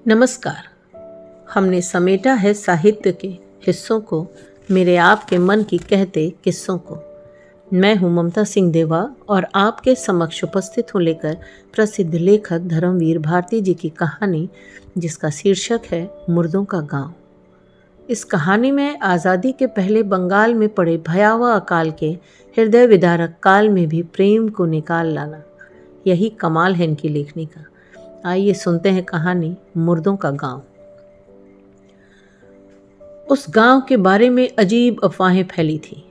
नमस्कार। हमने समेटा है साहित्य के हिस्सों को, मेरे आपके मन की कहते किस्सों को। मैं हूँ ममता सिंह देवा और आपके समक्ष उपस्थित हूँ लेकर प्रसिद्ध लेखक धर्मवीर भारती जी की कहानी, जिसका शीर्षक है मुर्दों का गांव। इस कहानी में आज़ादी के पहले बंगाल में पड़े भयावह अकाल के हृदय विदारक काल में भी प्रेम को निकाल लाना, यही कमाल है इनकी लेखनी का। आइए सुनते हैं कहानी मुर्दों का गांव। उस गांव के बारे में अजीब अफवाहें फैली थी।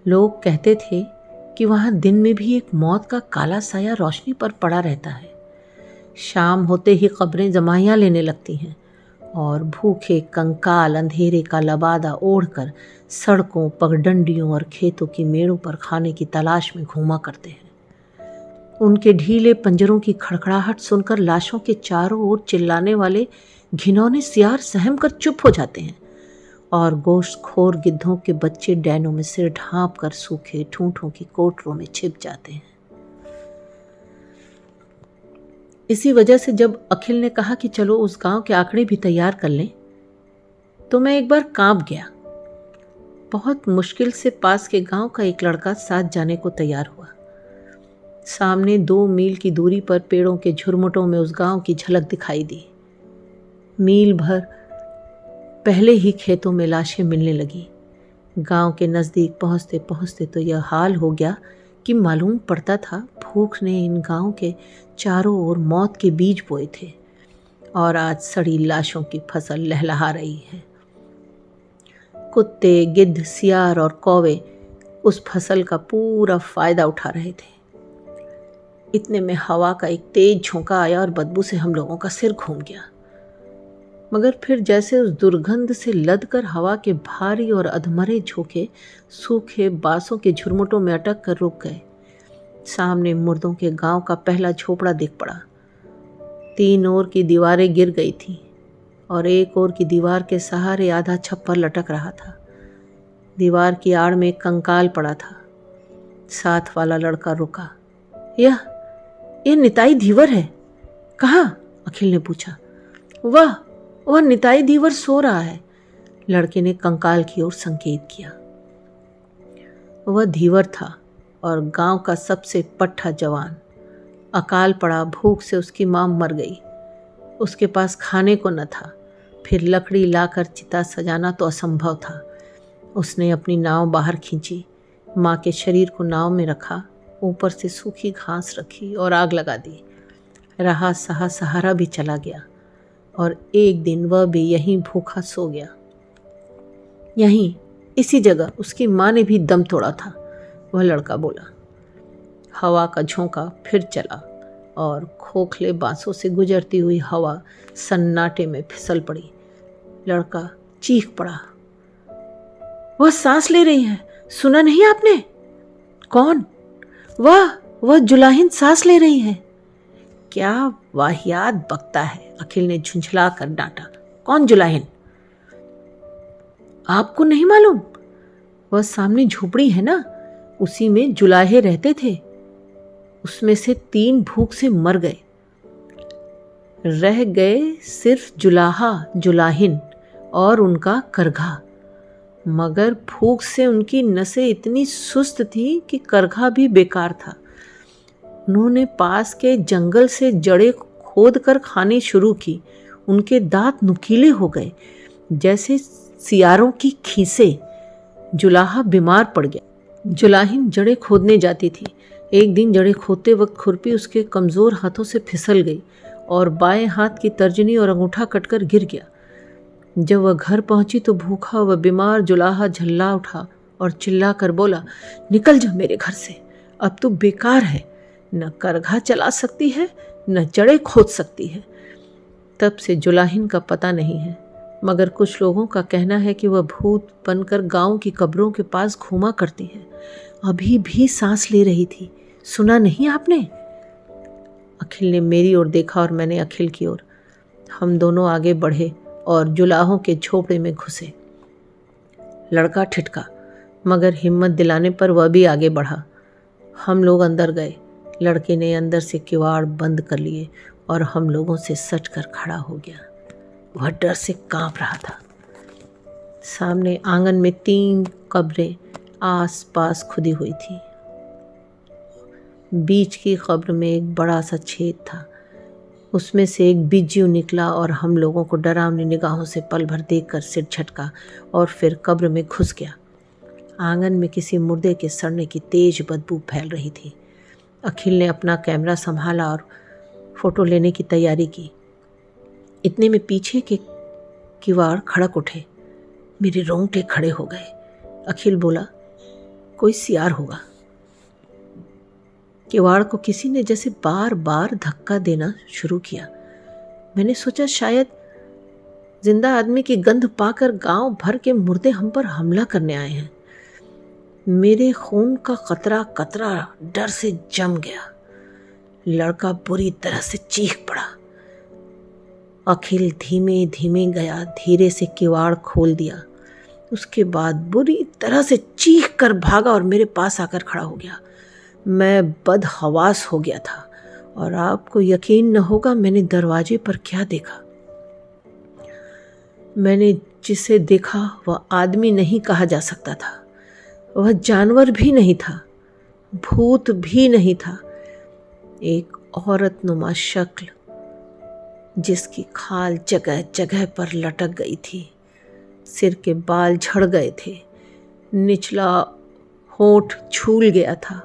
लोग कहते थे कि वहां दिन में भी एक मौत का काला साया रोशनी पर पड़ा रहता है। शाम होते ही कब्रें जमाइयां लेने लगती हैं और भूखे कंकाल अंधेरे का लबादा ओढ़कर सड़कों, पगडंडियों और खेतों की मेड़ों पर खाने की तलाश में घूमा करते हैं। उनके ढीले पंजरों की खड़खड़ाहट सुनकर लाशों के चारों ओर चिल्लाने वाले घिनौने सियार सहम कर चुप हो जाते हैं और गोश्तखोर गिद्धों के बच्चे डैनों में सिर ढांप कर सूखे ठूंठों की कोटरों में छिप जाते हैं। इसी वजह से जब अखिल ने कहा कि चलो उस गांव के आंकड़े भी तैयार कर लें, तो मैं एक बार कांप गया। बहुत मुश्किल से पास के गांव का एक लड़का साथ जाने को तैयार हुआ। सामने 2 मील की दूरी पर पेड़ों के झुरमुटों में उस गांव की झलक दिखाई दी। मील भर पहले ही खेतों में लाशें मिलने लगी। गांव के नज़दीक पहुंचते पहुंचते तो यह हाल हो गया कि मालूम पड़ता था भूख ने इन गांव के चारों ओर मौत के बीज बोए थे और आज सड़ी लाशों की फसल लहलहा रही है। कुत्ते, गिद्ध, सियार और कौवे उस फसल का पूरा फायदा उठा रहे थे। इतने में हवा का एक तेज झोंका आया और बदबू से हम लोगों का सिर घूम गया। मगर फिर जैसे उस दुर्गंध से लदकर हवा के भारी और अधमरे झोंके सूखे बांसों के झुरमुटों में अटक कर रुक गए। सामने मुर्दों के गांव का पहला झोपड़ा दिख पड़ा। 3 ओर की दीवारें गिर गई थीं और एक ओर की दीवार के सहारे आधा छप्पर लटक रहा था। दीवार की आड़ में एक कंकाल पड़ा था। साथ वाला लड़का रुका। यह निताई धीवर है। कहाँ? अखिल ने पूछा। वह निताई धीवर सो रहा है। लड़के ने कंकाल की ओर संकेत किया। वह धीवर था और गांव का सबसे पट्ठा जवान। अकाल पड़ा, भूख से उसकी मां मर गई। उसके पास खाने को न था। फिर लकड़ी लाकर चिता सजाना तो असंभव था। उसने अपनी नाव बाहर खींची, मां के शरीर को नाव में रखा, ऊपर से सूखी घास रखी और आग लगा दी। रहा सहा सहारा भी चला गया और एक दिन वह भी यहीं भूखा सो गया। यहीं इसी जगह उसकी मां ने भी दम तोड़ा था। वह लड़का बोला। हवा का झोंका फिर चला और खोखले बांसों से गुजरती हुई हवा सन्नाटे में फिसल पड़ी। लड़का चीख पड़ा। वह सांस ले रही है, सुना नहीं आपने? कौन? वह जुलाहिन सांस ले रही है। क्या वाहियात बकता है, अखिल ने झुंझला कर डांटा। कौन जुलाहिन? आपको नहीं मालूम? वह सामने झोपड़ी है ना, उसी में जुलाहे रहते थे। उसमें से 3 भूख से मर गए। रह गए सिर्फ जुलाहा, जुलाहिन और उनका करघा। मगर भूख से उनकी नसें इतनी सुस्त थी कि करघा भी बेकार था। उन्होंने पास के जंगल से जड़ें खोद कर खानी शुरू की। उनके दांत नुकीले हो गए जैसे सियारों की खीसें। जुलाहा बीमार पड़ गया। जुलाहिन जड़ें खोदने जाती थी। एक दिन जड़ें खोदते वक्त खुरपी उसके कमज़ोर हाथों से फिसल गई और बाएं हाथ की तर्जनी और अंगूठा कटकर गिर गया। जब वह घर पहुंची तो भूखा व बीमार जुलाहा झल्ला उठा और चिल्ला कर बोला, निकल जा मेरे घर से, अब तू बेकार है। न करघा चला सकती है, न जड़ें खोद सकती है। तब से जुलाहिन का पता नहीं है, मगर कुछ लोगों का कहना है कि वह भूत बनकर गांव की कब्रों के पास घूमा करती है। अभी भी सांस ले रही थी, सुना नहीं आपने? अखिल ने मेरी ओर देखा और मैंने अखिल की ओर। हम दोनों आगे बढ़े और जुलाहों के झोपड़े में घुसे। लड़का ठिठका, मगर हिम्मत दिलाने पर वह भी आगे बढ़ा। हम लोग अंदर गए। लड़के ने अंदर से किवाड़ बंद कर लिए और हम लोगों से सट कर खड़ा हो गया। वह डर से कांप रहा था। सामने आंगन में 3 कब्रें आस पास खुदी हुई थी। बीच की कब्र में एक बड़ा सा छेद था। उसमें से एक बिज्जू निकला और हम लोगों को डरावनी निगाहों से पल भर देखकर सिर झटका और फिर कब्र में घुस गया। आंगन में किसी मुर्दे के सड़ने की तेज बदबू फैल रही थी। अखिल ने अपना कैमरा संभाला और फोटो लेने की तैयारी की। इतने में पीछे के किवाड़ खड़क उठे। मेरे रोंगटे खड़े हो गए। अखिल बोला, कोई सियार होगा। किवाड़ को किसी ने जैसे बार बार धक्का देना शुरू किया। मैंने सोचा शायद जिंदा आदमी की गंध पाकर गांव भर के मुर्दे हम पर हमला करने आए हैं। मेरे खून का कतरा कतरा डर से जम गया। लड़का बुरी तरह से चीख पड़ा। अखिल धीमे धीमे गया, धीरे से किवाड़ खोल दिया। उसके बाद बुरी तरह से चीख कर भागा और मेरे पास आकर खड़ा हो गया। मैं बदहवास हो गया था और आपको यकीन न होगा मैंने दरवाजे पर क्या देखा। मैंने जिसे देखा वह आदमी नहीं कहा जा सकता था। वह जानवर भी नहीं था, भूत भी नहीं था। एक औरत नुमा शक्ल जिसकी खाल जगह जगह पर लटक गई थी, सिर के बाल झड़ गए थे, निचला होंठ छूल गया था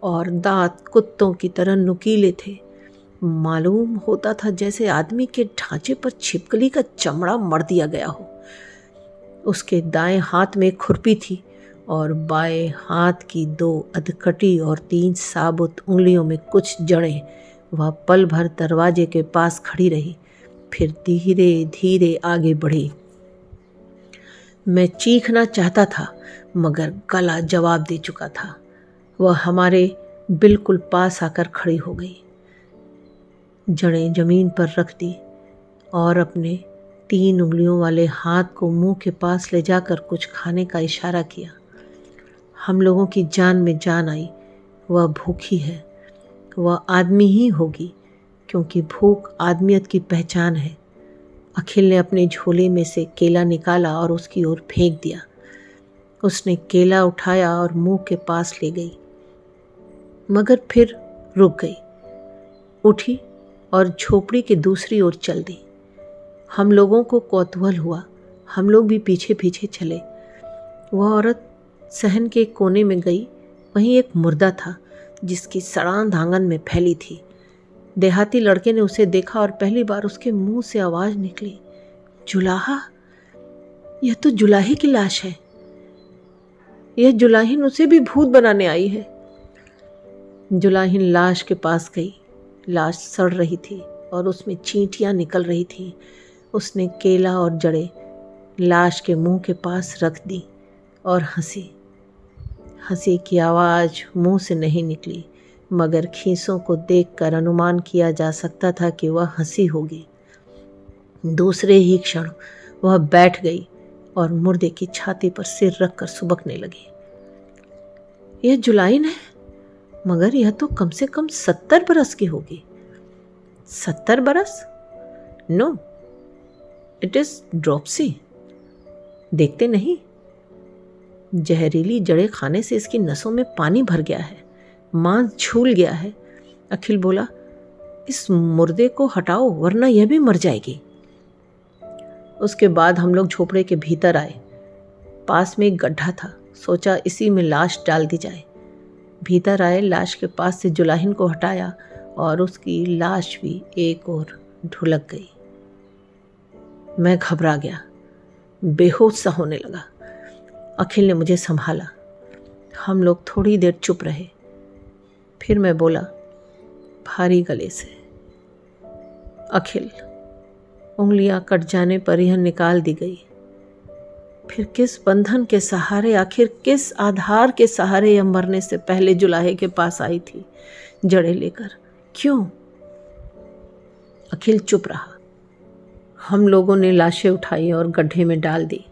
और दांत कुत्तों की तरह नुकीले थे। मालूम होता था जैसे आदमी के ढांचे पर छिपकली का चमड़ा मर दिया गया हो। उसके दाएं हाथ में खुरपी थी और बाएं हाथ की 2 अधकटी और 3 साबुत उंगलियों में कुछ जड़ें। वह पल भर दरवाजे के पास खड़ी रही, फिर धीरे धीरे आगे बढ़ी। मैं चीखना चाहता था मगर गला जवाब दे चुका था। वह हमारे बिल्कुल पास आकर खड़ी हो गई, जड़ें जमीन पर रख दी और अपने 3 उंगलियों वाले हाथ को मुंह के पास ले जाकर कुछ खाने का इशारा किया। हम लोगों की जान में जान आई। वह भूखी है, वह आदमी ही होगी क्योंकि भूख आदमियत की पहचान है। अखिल ने अपने झोले में से केला निकाला और उसकी ओर फेंक दिया। उसने केला उठाया और मुंह के पास ले गई, मगर फिर रुक गई, उठी और झोपड़ी के दूसरी ओर चल दी। हम लोगों को कौतूहल हुआ, हम लोग भी पीछे पीछे चले। वह औरत सहन के कोने में गई। वहीं एक मुर्दा था जिसकी सड़ांध आंगन में फैली थी। देहाती लड़के ने उसे देखा और पहली बार उसके मुंह से आवाज निकली, जुलाहा, यह तो जुलाही की लाश है। यह जुलाहिन उसे भी भूत बनाने आई है। जुलाहिन लाश के पास गई। लाश सड़ रही थी और उसमें चींटियां निकल रही थीं। उसने केला और जड़ें लाश के मुंह के पास रख दी और हंसी। हंसी की आवाज़ मुंह से नहीं निकली, मगर खींसों को देखकर अनुमान किया जा सकता था कि वह हंसी होगी। दूसरे ही क्षण वह बैठ गई और मुर्दे की छाती पर सिर रखकर सुबकने लगी। यह जुलाइन है, मगर यह तो कम से कम 70 बरस की होगी। 70 बरस? No, it is dropsy. देखते नहीं, जहरीली जड़ें खाने से इसकी नसों में पानी भर गया है, मांस झूल गया है। अखिल बोला, इस मुर्दे को हटाओ वरना यह भी मर जाएगी। उसके बाद हम लोग झोपड़े के भीतर आए। पास में एक गड्ढा था, सोचा इसी में लाश डाल दी जाए। भीतर आए, लाश के पास से जुलाहिन को हटाया और उसकी लाश भी एक ओर ढुलक गई। मैं घबरा गया, बेहोश सा होने लगा। अखिल ने मुझे संभाला। हम लोग थोड़ी देर चुप रहे। फिर मैं बोला भारी गले से, अखिल, उंगलियां कट जाने पर यह निकाल दी गई। फिर किस बंधन के सहारे, आखिर किस आधार के सहारे यह मरने से पहले जुलाहे के पास आई थी जड़ें लेकर? क्यों? अखिल चुप रहा। हम लोगों ने लाशें उठाई और गड्ढे में डाल दी।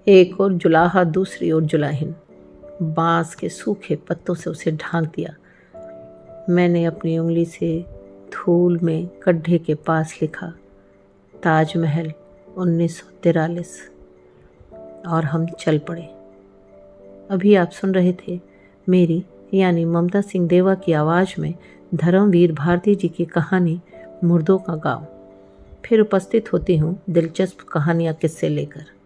एक और जुलाहा, दूसरी ओर जुलाहिन। बांस के सूखे पत्तों से उसे ढांक दिया। मैंने अपनी उंगली से धूल में गड्ढे के पास लिखा, ताजमहल 1943। और हम चल पड़े। अभी आप सुन रहे थे मेरी यानी ममता सिंह देवा की आवाज़ में धर्मवीर भारती जी की कहानी मुर्दों का गाँव। फिर उपस्थित होती हूँ दिलचस्प कहानियाँ किस्से लेकर।